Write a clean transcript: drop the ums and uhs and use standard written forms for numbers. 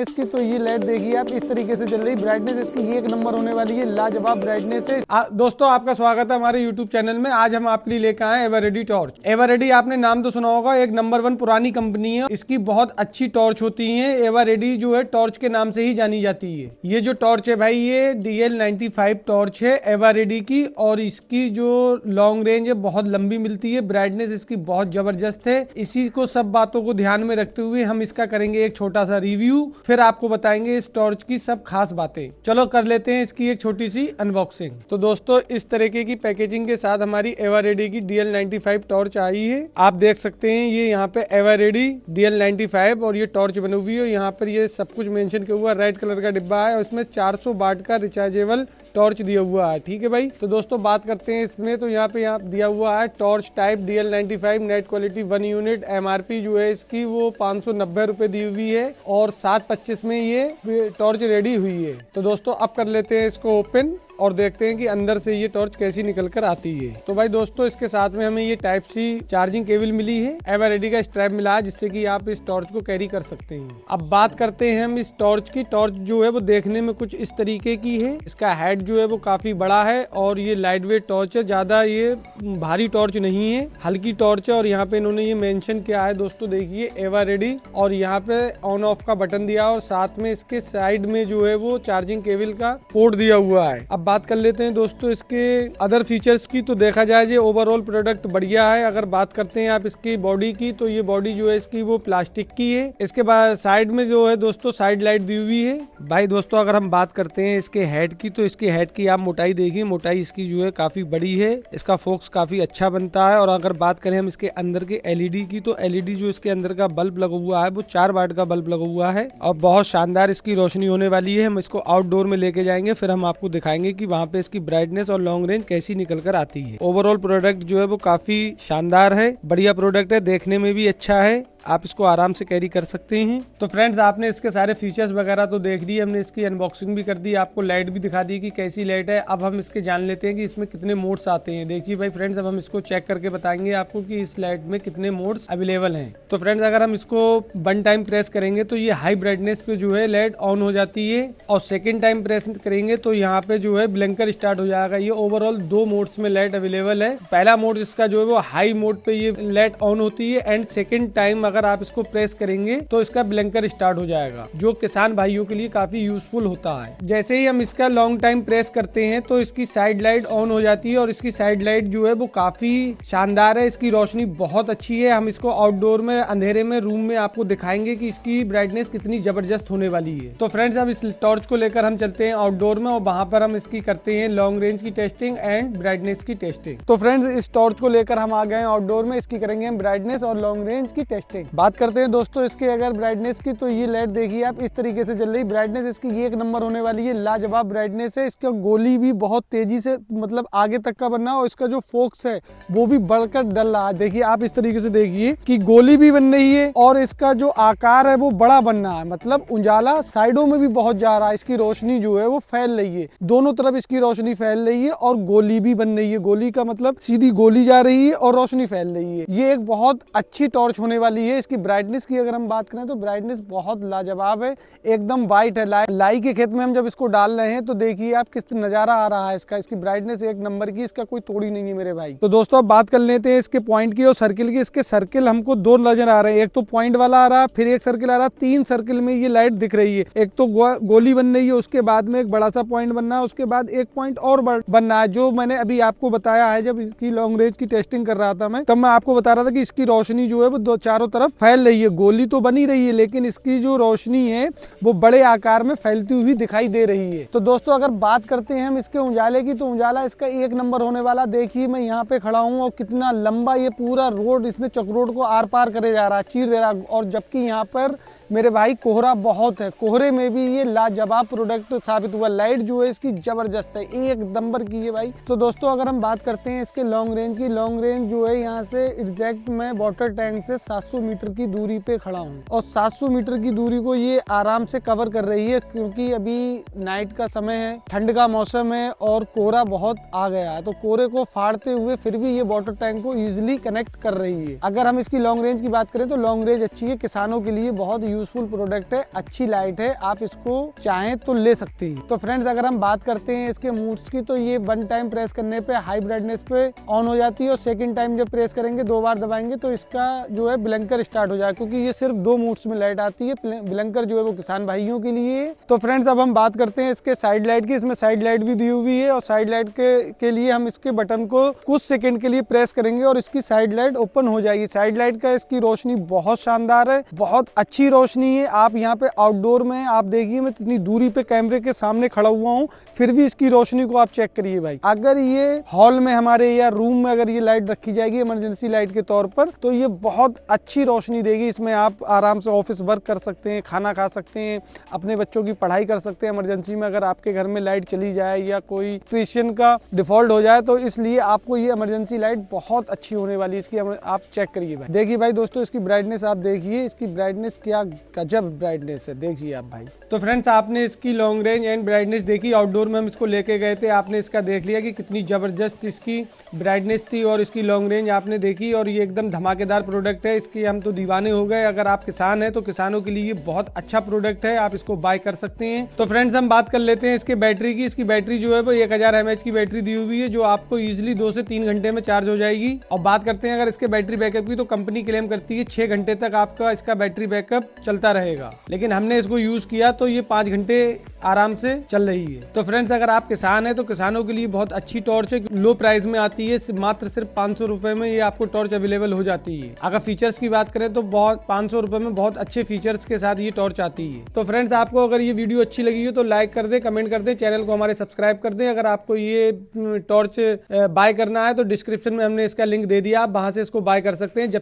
इसकी तो ये लाइट देखिए आप इस तरीके से चल रही, ब्राइटनेस इसकी ये एक नंबर होने वाली है, लाजवाब ब्राइटनेस है। दोस्तों आपका स्वागत है हमारे YouTube चैनल में। आज हम आपके लिए लेकर आए एवररेडी टॉर्च। एवररेडी आपने नाम तो सुना होगा, एक नंबर 1 पुरानी कंपनी है। इसकी बहुत अच्छी टॉर्च होती है। एवररेडी जो है टॉर्च के नाम से ही जानी जाती है। ये जो टॉर्च है भाई, ये DL95 टॉर्च है एवररेडी की, और इसकी जो लॉन्ग रेंज है बहुत लंबी मिलती है। ब्राइटनेस इसकी बहुत जबरदस्त है। इसी को सब बातों को ध्यान में रखते हुए हम इसका करेंगे एक छोटा सा रिव्यू, फिर आपको बताएंगे इस टॉर्च की सब खास बातें। चलो कर लेते हैं इसकी एक छोटी सी अनबॉक्सिंग। तो दोस्तों इस तरीके की पैकेजिंग के साथ हमारी एवररेडी की DL95 टॉर्च आई है। आप देख सकते हैं ये यहाँ पे एवररेडी DL95 और ये टॉर्च बनी हुई है। यहाँ पर ये सब कुछ मेंशन किया हुआ, रेड कलर का डिब्बा है और इसमें 400 वाट का रिचार्जेबल टॉर्च दिया हुआ है। ठीक है भाई, तो दोस्तों बात करते हैं इसमें। तो यहाँ पे दिया हुआ है torch type DL95 net quality 1 unit. MRP जो है इसकी वो 590 रुपए दी हुई है और 7:25 में ये टॉर्च रेडी हुई है। तो दोस्तों अब कर लेते हैं इसको ओपन और देखते हैं कि अंदर से ये टॉर्च कैसी निकल कर आती है। तो भाई दोस्तों इसके साथ में हमें ये टाइप सी चार्जिंग केबल मिली है। एवररेडी का स्ट्रैप मिला है जिससे कि आप इस टॉर्च को कैरी कर सकते हैं। अब बात करते हैं हम इस टॉर्च की। टॉर्च जो है वो देखने में कुछ इस तरीके की है। इसका हेड जो है वो काफी बड़ा है और ये लाइट वेट टॉर्च है, ज्यादा ये भारी टॉर्च नहीं है, हल्की टॉर्च है। और यहाँ पे इन्होंने ये मेंशन किया है दोस्तों, देखिए एवररेडी, और यहाँ पे ऑन ऑफ का बटन दिया और साथ में इसके साइड में जो है वो चार्जिंग केबल का पोर्ट दिया हुआ है। अब बात कर लेते हैं दोस्तों इसके अदर फीचर्स की। तो देखा जाए ये ओवरऑल प्रोडक्ट बढ़िया है। अगर बात करते हैं आप इसकी बॉडी की, तो ये बॉडी जो है इसकी वो प्लास्टिक की है। इसके बाद साइड में जो है दोस्तों साइड लाइट दी हुई है। भाई दोस्तों अगर हम बात करते हैं इसके हेड की, तो इसके हेड की आप मोटाई देखिए, मोटाई इसकी जो है काफी बड़ी है। इसका फोकस काफी अच्छा बनता है। और अगर बात करें हम इसके अंदर के LED की, तो LED जो इसके अंदर का बल्ब लगा हुआ है वो 4 वाट का बल्ब लगा हुआ है और बहुत शानदार इसकी रोशनी होने वाली है। हम इसको आउटडोर में लेके जाएंगे, फिर हम आपको दिखाएंगे कि वहाँ पे इसकी ब्राइटनेस और लॉन्ग रेंज कैसी निकल कर आती है। ओवरऑल प्रोडक्ट जो है वो काफी शानदार है, बढ़िया प्रोडक्ट है, देखने में भी अच्छा है, आप इसको आराम से कैरी कर सकते हैं। तो फ्रेंड्स आपने इसके सारे फीचर्स वगैरह तो देख लिए, हमने इसकी अनबॉक्सिंग भी कर दी, आपको लाइट भी दिखा दी कि कैसी लाइट है। अब हम इसके जान लेते हैं कि इसमें कितने मोड्स आते हैं। देखिए भाई फ्रेंड्स, अब हम इसको चेक करके बताएंगे आपको कि इस लाइट में कितने मोड्स अवेलेबल हैं। तो फ्रेंड्स अगर हम इसको 1 टाइम प्रेस करेंगे तो ये हाई ब्राइटनेस पे जो है लाइट ऑन हो जाती है, और 2nd टाइम प्रेस करेंगे तो यहाँ पे जो है ब्लिंकर स्टार्ट हो जाएगा। ये ओवरऑल 2 मोड्स में लाइट अवेलेबल है। पहला मोड इसका जो है वो हाई मोड पे ये लाइट ऑन होती है, एंड 2nd टाइम अगर आप इसको प्रेस करेंगे तो इसका ब्लिंकर स्टार्ट हो जाएगा, जो किसान भाइयों के लिए काफी यूजफुल होता है। जैसे ही हम इसका लॉन्ग टाइम प्रेस करते हैं तो इसकी साइड लाइट ऑन हो जाती है, और इसकी साइड लाइट जो है वो काफी शानदार है, इसकी रोशनी बहुत अच्छी है। हम इसको आउटडोर में अंधेरे में रूम में आपको दिखाएंगे कि इसकी ब्राइटनेस कितनी जबरदस्त होने वाली है। तो फ्रेंड्स अब इस टॉर्च को लेकर हम चलते हैं आउटडोर में, और वहां पर हम इसकी करते हैं लॉन्ग रेंज की टेस्टिंग एंड ब्राइटनेस की टेस्टिंग। तो फ्रेंड्स इस टॉर्च को लेकर हम आ गए आउटडोर में, इसकी करेंगे हम ब्राइटनेस और लॉन्ग रेंज की टेस्टिंग। बात करते हैं दोस्तों इसके अगर ब्राइटनेस की, तो ये लाइट देखिए आप इस तरीके से चल रही, ब्राइटनेस इसकी ये एक नंबर होने वाली है, लाजवाब ब्राइटनेस है। इसका गोली भी बहुत तेजी से मतलब आगे तक का बनना, और इसका जो फोकस है वो भी बढ़कर डल रहा है। देखिए आप इस तरीके से देखिए कि गोली भी बन रही है और इसका जो आकार है वो बड़ा बन रहा है, मतलब उजाला साइडों में भी बहुत जा रहा है। इसकी रोशनी जो है वो फैल रही है, दोनों तरफ इसकी रोशनी फैल रही है और गोली भी बन रही है। गोली का मतलब सीधी गोली जा रही है और रोशनी फैल रही है। ये एक बहुत अच्छी टॉर्च होने वाली है। इसकी ब्राइटनेस की अगर हम बात करें तो ब्राइटनेस बहुत लाजवाब है, एकदम वाइट है। लाई के खेत में हम जब इसको डाल रहे हैं तो देखिए आप किस नजारा आ रहा है इसका। इसकी ब्राइटनेस एक नंबर की, इसका कोई तोड़ ही नहीं है मेरे भाई। तो दोस्तों अब बात कर लेते हैं इसके पॉइंट की और सर्किल की। इसके सर्किल हमको 2 नजर आ रहे हैं, एक तो पॉइंट वाला आ रहा है, फिर एक सर्किल आ रहा है। 3 सर्किल में ये लाइट दिख रही है। एक तो गोली बन रही है, उसके बाद में एक बड़ा सा पॉइंट बनना है, उसके बाद एक पॉइंट और बनना है, जो मैंने अभी आपको बताया है। जब इसकी लॉन्ग रेंज की टेस्टिंग कर रहा था मैं, तब मैं आपको बता रहा था कि इसकी रोशनी जो है वो चारों तरफ फैल रही है। गोली तो बनी रही है लेकिन इसकी जो रोशनी है वो बड़े आकार में फैलती हुई दिखाई दे रही है। तो दोस्तों अगर बात करते हैं हम इसके उजाले की, तो उजाला इसका एक नंबर होने वाला। देखिए मैं यहाँ पे खड़ा हूँ और कितना लंबा ये पूरा रोड, इसने चक रोड को आर पार करे जा रहा है, चीर दे रहा है। और जबकि यहाँ पर मेरे भाई कोहरा बहुत है, कोहरे में भी ये लाजवाब प्रोडक्ट साबित हुआ। लाइट जो है इसकी जबरदस्त है, एक नंबर की है भाई। तो दोस्तों अगर हम बात करते हैं इसके लॉन्ग रेंज की, लॉन्ग रेंज जो है यहाँ से एग्जैक्ट मैं वाटर टैंक से 700 मीटर की दूरी पे खड़ा हूँ, और 700 मीटर की दूरी को ये आराम से कवर कर रही है, क्योंकि अभी नाइट का समय है, ठंड का मौसम है और कोहरा बहुत आ गया है। तो कोहरे को फाड़ते हुए फिर भी ये वाटर टैंक को इजिली कनेक्ट कर रही है। अगर हम इसकी लॉन्ग रेंज की बात करें तो लॉन्ग रेंज अच्छी है, किसानों के लिए बहुत यूजफुल प्रोडक्ट है, अच्छी लाइट है, आप इसको चाहें तो ले सकते हैं। तो फ्रेंड्स अगर हम बात करते हैं इसके मूड्स की, तो ये 1 टाइम प्रेस करने पे हाई ब्राइटनेस पे ऑन हो जाती है और सेकंड टाइम जब प्रेस करेंगे 2 बार दबाएंगे तो इसका जो है ब्लिंकर स्टार्ट हो जाएगा, क्योंकि ये सिर्फ 2 मूड्स में लाइट आती है। ब्लिंकर जो है वो किसान भाइयों के लिए है। तो फ्रेंड्स अब हम बात करते हैं इसके साइड लाइट की। इसमें साइड लाइट भी दी हुई है और साइड लाइट के लिए हम इसके बटन को कुछ सेकंड के लिए प्रेस करेंगे और इसकी साइड लाइट ओपन हो जाएगी। साइड लाइट का इसकी रोशनी बहुत शानदार है, बहुत अच्छी रोशनी है। आप यहाँ पे आउटडोर में आप देखिए, मैं इतनी दूरी पे कैमरे के सामने खड़ा हुआ हूँ, फिर भी इसकी रोशनी को आप चेक करिए भाई। अगर ये हॉल में हमारे या रूम में अगर ये लाइट रखी जाएगी इमरजेंसी लाइट के तौर पर, तो ये बहुत अच्छी रोशनी देगी। इसमें आप आराम से ऑफिस वर्क कर सकते हैं, खाना खा सकते हैं, अपने बच्चों की पढ़ाई कर सकते हैं। इमरजेंसी में अगर आपके घर में लाइट चली जाए या कोई इलेक्ट्रीशियन का डिफॉल्ट हो जाए, तो इसलिए आपको ये इमरजेंसी लाइट बहुत अच्छी होने वाली है। इसकी आप चेक करिए भाई। देखिए भाई दोस्तों, इसकी ब्राइटनेस आप देखिए, इसकी ब्राइटनेस क्या गजब ब्राइटनेस है, देखिए आप भाई। तो फ्रेंड्स आपने इसकी लॉन्ग रेंज एंड ब्राइटनेस देखी। आउटडोर में हम इसको लेके गए थे, आपने इसका देख लिया कि कितनी जबरदस्त इसकी ब्राइटनेस थी और इसकी लॉन्ग रेंज आपने देखी। और ये एकदम धमाकेदार प्रोडक्ट है, इसकी हम तो दीवाने हो गए। अगर आप किसान हैं तो किसानों के लिए ये बहुत अच्छा प्रोडक्ट है, आप इसको बाय कर सकते हैं। तो फ्रेंड्स हम बात कर लेते हैं इसके बैटरी की। इसकी बैटरी जो है वो 1000 mAh की बैटरी दी हुई है, जो आपको इजिली 2 से 3 घंटे में चार्ज हो जाएगी। और बात करते हैं अगर इसके बैटरी बैकअप की, तो कंपनी क्लेम करती है 6 घंटे तक आपका इसका बैटरी बैकअप चलता रहेगा, लेकिन हमने इसको यूज किया तो ये 5 घंटे आराम से चल रही है। तो फ्रेंड्स अगर आप किसान हैं तो किसानों के लिए बहुत अच्छी टॉर्च है, लो प्राइस में आती है, मात्र सिर्फ 500 रुपए में ये आपको टॉर्च अवेलेबल हो जाती है। अगर फीचर्स की बात करें तो बहुत 500 रुपए में बहुत अच्छे फीचर्स के साथ ये टॉर्च आती है। तो फ्रेंड्स आपको अगर ये वीडियो अच्छी लगी हो तो लाइक कर दे, कमेंट कर दे, चैनल को हमारे सब्सक्राइब कर दे। अगर आपको ये टॉर्च बाय करना है तो डिस्क्रिप्शन में हमने इसका लिंक दे दिया, आप वहां से इसको बाय कर सकते हैं। जब